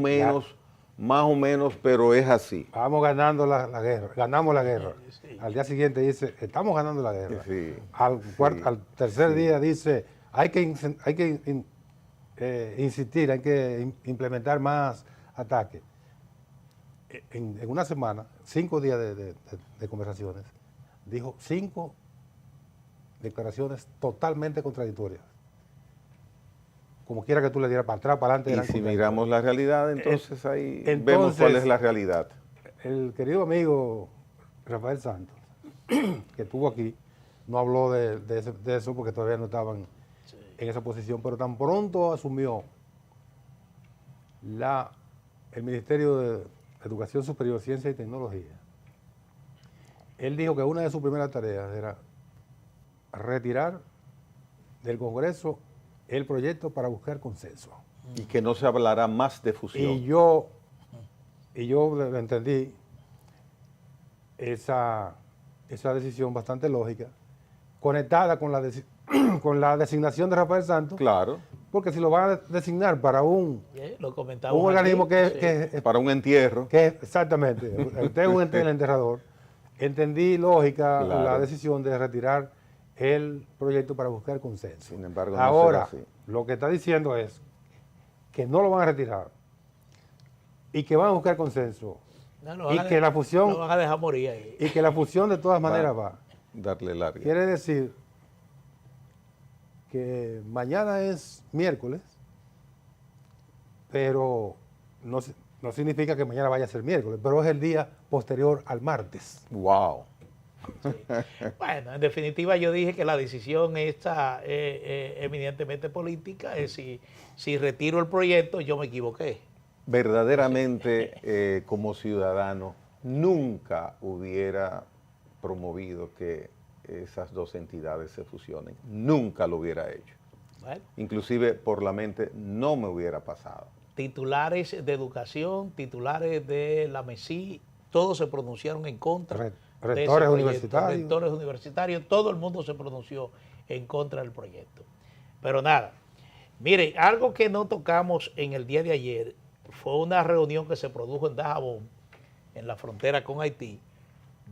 menos, pero es así. Vamos ganando la guerra, ganamos la guerra. Sí. Al día siguiente dice, estamos ganando la guerra. Sí. Al tercer día dice, hay que insistir, hay que implementar más ataques. En una semana, 5 días de conversaciones, dijo 5 declaraciones totalmente contradictorias. Como quiera que tú le dieras para atrás, para adelante. Y si miramos la realidad, entonces ahí vemos cuál es la realidad. El querido amigo Rafael Santos, que estuvo aquí, no habló de eso porque todavía no estaban en esa posición, pero tan pronto asumió el Ministerio de Educación Superior, Ciencia y Tecnología, él dijo que una de sus primeras tareas era retirar del Congreso el proyecto para buscar consenso. Y que no se hablará más de fusión. Y yo le entendí esa decisión bastante lógica, conectada con la designación de Rafael Santos. Claro. Porque si lo van a designar para un organismo que para un entierro. Exactamente. Usted es el enterrador. Entendí lógica la decisión de retirar el proyecto para buscar consenso. Sin embargo, ahora, lo que está diciendo es que no lo van a retirar y que van a buscar consenso y que la fusión lo van a dejar morir ahí. Y que la fusión de todas maneras va. Darle larga. Quiere decir que mañana es miércoles, pero no significa que mañana vaya a ser miércoles, pero es el día posterior al martes. ¡Wow! Sí. Bueno, en definitiva yo dije que la decisión está eminentemente política, es si retiro el proyecto yo me equivoqué. Verdaderamente como ciudadano nunca hubiera promovido que esas dos entidades se fusionen, nunca lo hubiera hecho. Bueno. Inclusive por la mente no me hubiera pasado. Titulares de educación, titulares de la MESI, todos se pronunciaron en contra. Rectores universitarios. Rectores universitarios, todo el mundo se pronunció en contra del proyecto. Pero nada, mire, algo que no tocamos en el día de ayer fue una reunión que se produjo en Dajabón, en la frontera con Haití,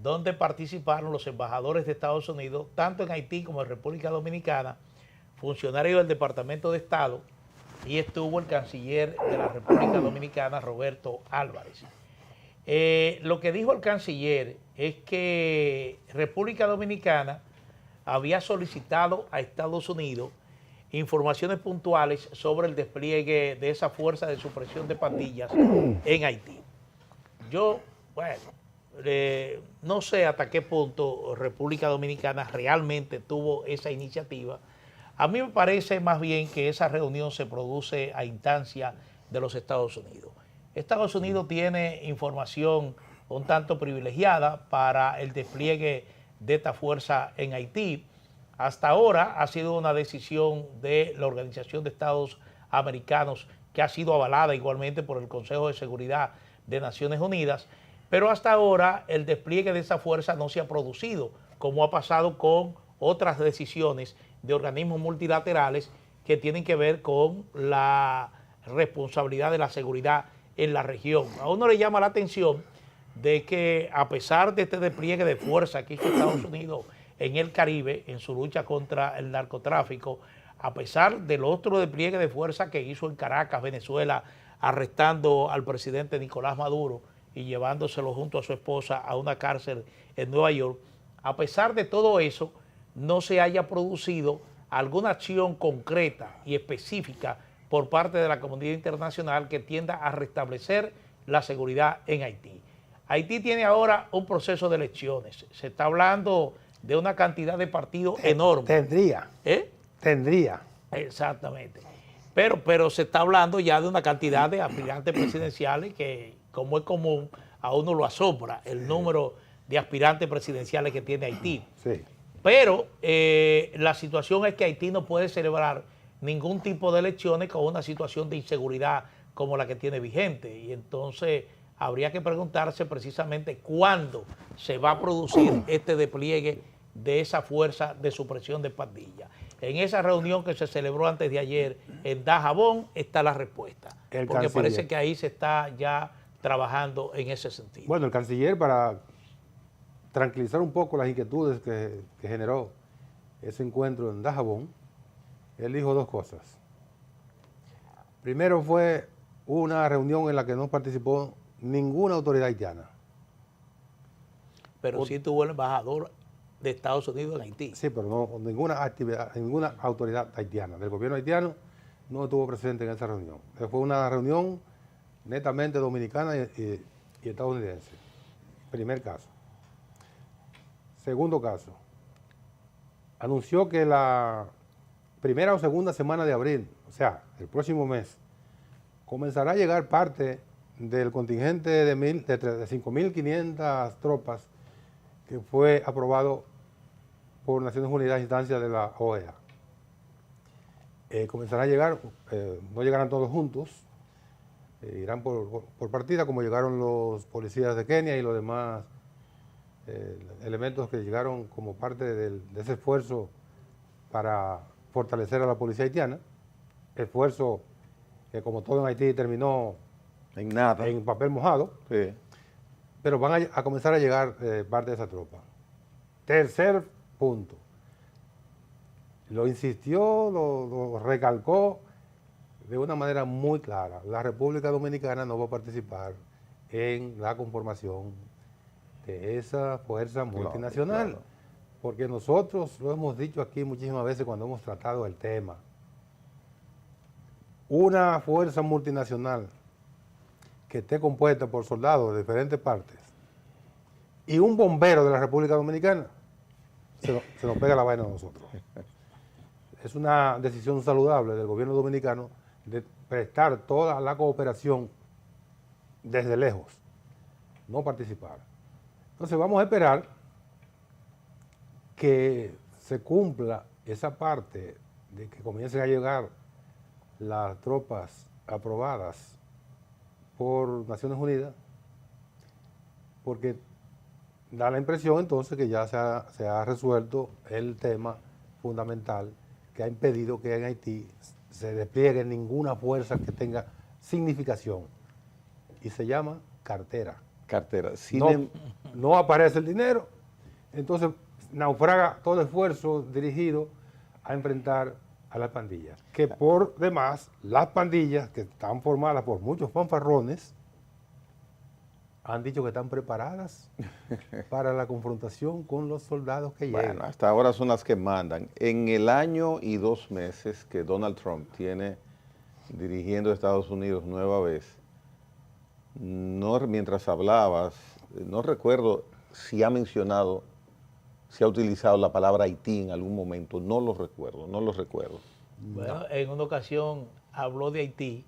donde participaron los embajadores de Estados Unidos, tanto en Haití como en República Dominicana, funcionarios del Departamento de Estado, y estuvo el canciller de la República Dominicana, Roberto Álvarez. Lo que dijo el canciller es que República Dominicana había solicitado a Estados Unidos informaciones puntuales sobre el despliegue de esa fuerza de supresión de pandillas en Haití. Yo, bueno, no sé hasta qué punto República Dominicana realmente tuvo esa iniciativa. A mí me parece más bien que esa reunión se produce a instancia de los Estados Unidos. Estados Unidos tiene información un tanto privilegiada para el despliegue de esta fuerza en Haití. Hasta ahora ha sido una decisión de la Organización de Estados Americanos que ha sido avalada igualmente por el Consejo de Seguridad de Naciones Unidas, pero hasta ahora el despliegue de esa fuerza no se ha producido, como ha pasado con otras decisiones de organismos multilaterales que tienen que ver con la responsabilidad de la seguridad en la región. A uno le llama la atención de que a pesar de este despliegue de fuerza que hizo Estados Unidos en el Caribe, en su lucha contra el narcotráfico, a pesar del otro despliegue de fuerza que hizo en Caracas, Venezuela, arrestando al presidente Nicolás Maduro y llevándoselo junto a su esposa a una cárcel en Nueva York, a pesar de todo eso, no se haya producido alguna acción concreta y específica por parte de la comunidad internacional que tienda a restablecer la seguridad en Haití. Haití tiene ahora un proceso de elecciones. Se está hablando de una cantidad de partidos enorme. Tendría. Exactamente. Pero se está hablando ya de una cantidad de aspirantes presidenciales que, como es común, a uno lo asombra el número de aspirantes presidenciales que tiene Haití. Sí. Pero la situación es que Haití no puede celebrar ningún tipo de elecciones con una situación de inseguridad como la que tiene vigente. Y entonces habría que preguntarse precisamente cuándo se va a producir este despliegue de esa fuerza de supresión de pandillas. En esa reunión que se celebró antes de ayer en Dajabón está la respuesta, porque parece que ahí se está ya trabajando en ese sentido. Bueno, el canciller, para tranquilizar un poco las inquietudes que generó ese encuentro en Dajabón, él dijo dos cosas. Primero, fue una reunión en la que no participó ninguna autoridad haitiana. Pero sí tuvo el embajador de Estados Unidos en Haití. Sí, pero no ninguna actividad, ninguna autoridad haitiana. Del gobierno haitiano no estuvo presente en esa reunión. Fue una reunión netamente dominicana y estadounidense. Primer caso. Segundo caso. Anunció que la primera o segunda semana de abril, o sea, el próximo mes, comenzará a llegar parte del contingente de 5.500 tropas que fue aprobado por Naciones Unidas a instancia de la OEA. Comenzarán a llegar, no llegarán todos juntos, irán por partida, como llegaron los policías de Kenia y los demás elementos que llegaron como parte de ese esfuerzo para fortalecer a la policía haitiana, esfuerzo que, como todo en Haití, terminó en nada, en papel mojado. Sí. Pero van a comenzar a llegar parte de esa tropa. Tercer punto. Lo insistió, lo recalcó de una manera muy clara. La República Dominicana no va a participar en la conformación de esa fuerza multinacional. Claro. Porque nosotros lo hemos dicho aquí muchísimas veces cuando hemos tratado el tema. Una fuerza multinacional que esté compuesta por soldados de diferentes partes y un bombero de la República Dominicana, se nos pega la vaina a nosotros. Es una decisión saludable del gobierno dominicano de prestar toda la cooperación desde lejos, no participar. Entonces vamos a esperar que se cumpla esa parte de que comiencen a llegar las tropas aprobadas por Naciones Unidas, porque da la impresión entonces que ya se ha resuelto el tema fundamental que ha impedido que en Haití se despliegue ninguna fuerza que tenga significación, y se llama cartera. Cartera. No aparece el dinero, entonces naufraga todo esfuerzo dirigido a enfrentar a las pandillas. Que por demás, las pandillas, que están formadas por muchos fanfarrones, han dicho que están preparadas para la confrontación con los soldados que llegan. Bueno, hasta ahora son las que mandan. En el año y 2 meses que Donald Trump tiene dirigiendo Estados Unidos nueva vez, mientras hablabas, no recuerdo si ha mencionado, si ha utilizado la palabra Haití en algún momento, no lo recuerdo. Bueno, en una ocasión habló de Haití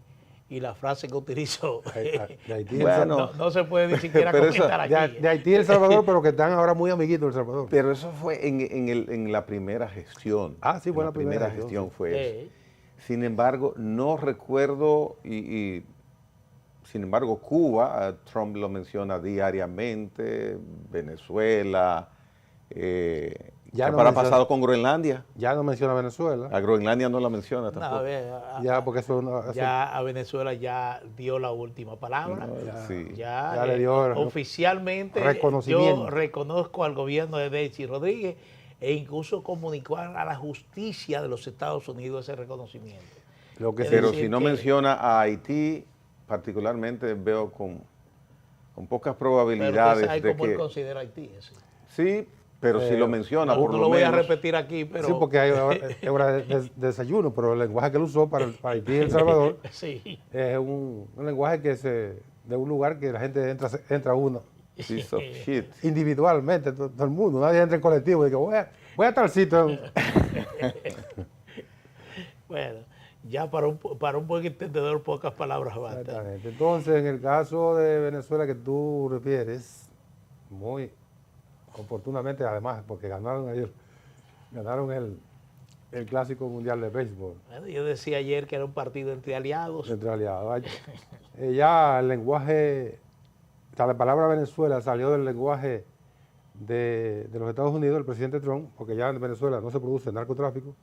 y la frase que utilizó. De Haití, bueno, no se puede ni siquiera comentar aquí. De Haití y El Salvador, pero que están ahora muy amiguitos El Salvador. Pero eso fue en la primera gestión. Ah, sí, fue la primera gestión fue eso. Sin embargo, no recuerdo, y sin embargo Cuba, Trump lo menciona diariamente, Venezuela, ya no para pasado con Groenlandia. Ya no menciona Venezuela. A Groenlandia no la menciona tampoco. Ya, porque ya a Venezuela ya dio la última palabra. No, ya le dio oficialmente yo reconozco al gobierno de Delcy Rodríguez e incluso comunicó a la justicia de los Estados Unidos ese reconocimiento. Pero si no menciona a Haití, particularmente veo con pocas probabilidades de que... ¿Cómo él considera Haití? Sí, pero si lo menciona, por lo menos. No lo voy a repetir aquí, pero... Sí, porque hay hora de desayuno, pero el lenguaje que él usó para Haití y El Salvador sí. Es un lenguaje que de un lugar que la gente entra uno. Individualmente, todo el mundo. Nadie entra en colectivo y dice, voy a tal sitio. Bueno, ya para un buen entendedor, pocas palabras bastan. Exactamente. Entonces, en el caso de Venezuela que tú refieres, muy oportunamente, además, porque ganaron el Clásico Mundial de Béisbol. Bueno, yo decía ayer que era un partido entre aliados. Entre aliados. Ya el lenguaje, o sea, la palabra Venezuela salió del lenguaje de los Estados Unidos, el presidente Trump, porque ya en Venezuela no se produce narcotráfico,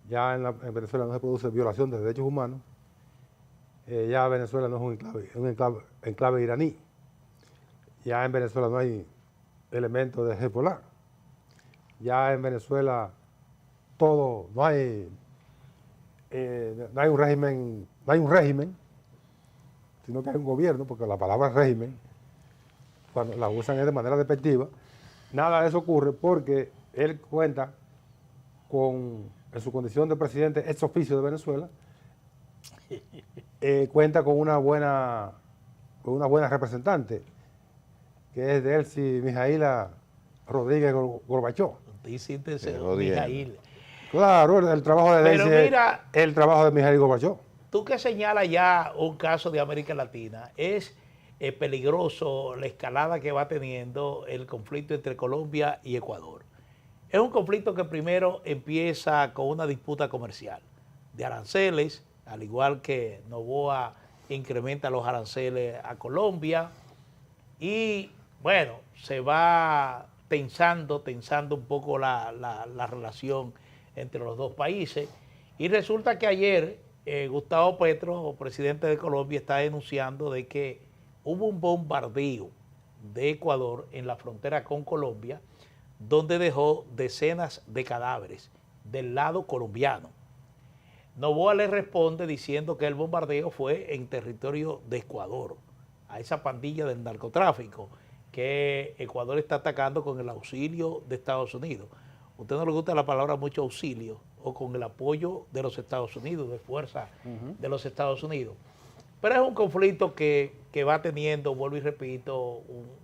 ya en Venezuela no se produce violación de derechos humanos, ya Venezuela no es un enclave iraní, ya en Venezuela no hay elementos de Hezbollah, ya en Venezuela no hay un régimen, sino que hay un gobierno, porque la palabra régimen, cuando la usan es de manera despectiva. Nada de eso ocurre porque él cuenta en su condición de presidente ex oficio de Venezuela, cuenta con una buena representante, que es Delcy Mijaila Rodríguez Gorbachov. Mijail. Claro, el trabajo de Delcy es el trabajo de Mijail Gorbachov. Tú que señalas ya un caso de América Latina, es peligroso la escalada que va teniendo el conflicto entre Colombia y Ecuador. Es un conflicto que primero empieza con una disputa comercial de aranceles, al igual que Noboa incrementa los aranceles a Colombia y bueno, se va tensando un poco la relación entre los dos países y resulta que ayer Gustavo Petro, presidente de Colombia, está denunciando de que hubo un bombardeo de Ecuador en la frontera con Colombia, donde dejó decenas de cadáveres del lado colombiano. Noboa le responde diciendo que el bombardeo fue en territorio de Ecuador, a esa pandilla del narcotráfico que Ecuador está atacando con el auxilio de Estados Unidos. A usted no le gusta la palabra mucho auxilio, o con el apoyo de los Estados Unidos, de fuerza de los Estados Unidos. Pero es un conflicto que va teniendo, vuelvo y repito,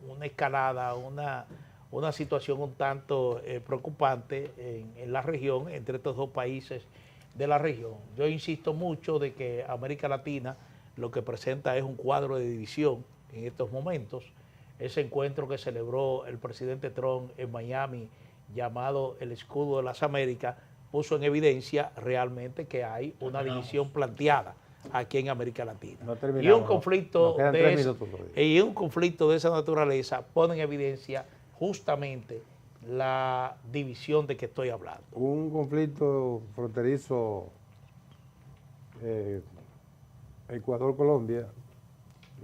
una escalada, una situación un tanto preocupante en la región, entre estos dos países de la región. Yo insisto mucho de que América Latina lo que presenta es un cuadro de división en estos momentos. Ese encuentro que celebró el presidente Trump en Miami, llamado el Escudo de las Américas, puso en evidencia realmente que hay una división planteada aquí en América Latina. Y un conflicto de esa naturaleza pone en evidencia justamente la división de que estoy hablando. Un conflicto fronterizo Ecuador-Colombia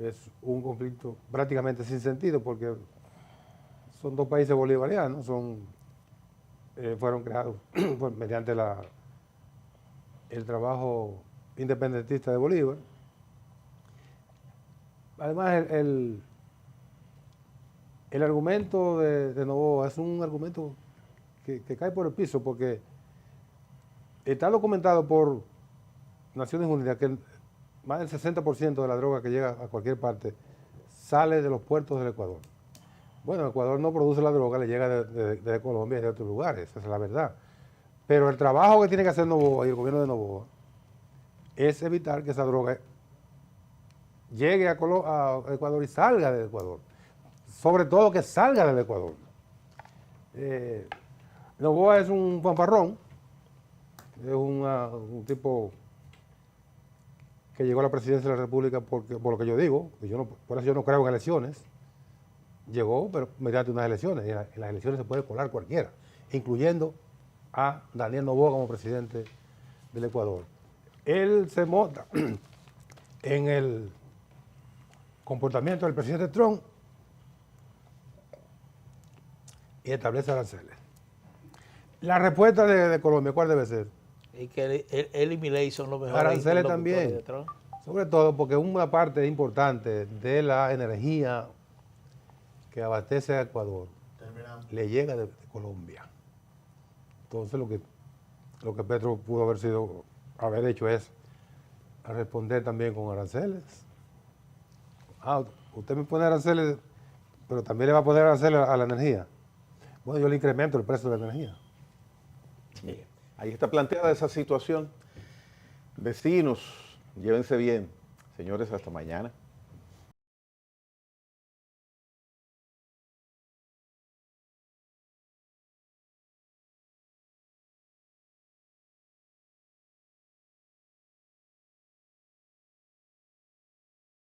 es un conflicto prácticamente sin sentido porque son dos países bolivarianos, fueron creados mediante el trabajo independentista de Bolívar. Además, el argumento de Noboa es un argumento que cae por el piso porque está documentado por Naciones Unidas que más del 60% de la droga que llega a cualquier parte sale de los puertos del Ecuador. Bueno, Ecuador no produce la droga, le llega de Colombia y de otros lugares, esa es la verdad. Pero el trabajo que tiene que hacer Noboa y el gobierno de Noboa es evitar que esa droga llegue a Ecuador y salga del Ecuador. Sobre todo que salga del Ecuador. Noboa es un fanfarrón, es un tipo que llegó a la presidencia de la República por lo que yo digo, por eso yo no creo en elecciones. Llegó, pero mediante unas elecciones, y en las elecciones se puede colar cualquiera, incluyendo a Daniel Noboa como presidente del Ecuador. Él se monta en el comportamiento del presidente Trump y establece aranceles. La respuesta de Colombia, ¿cuál debe ser? Y que él y Milei son los mejores. Aranceles también, sobre todo porque una parte importante de la energía que abastece a Ecuador le llega de Colombia. Entonces lo que Petro pudo haber hecho es responder también con aranceles. Usted me pone aranceles, pero también le va a poner aranceles a la energía. Bueno, yo le incremento el precio de la energía. Sí. Ahí está planteada esa situación. Vecinos, llévense bien. Señores, hasta mañana.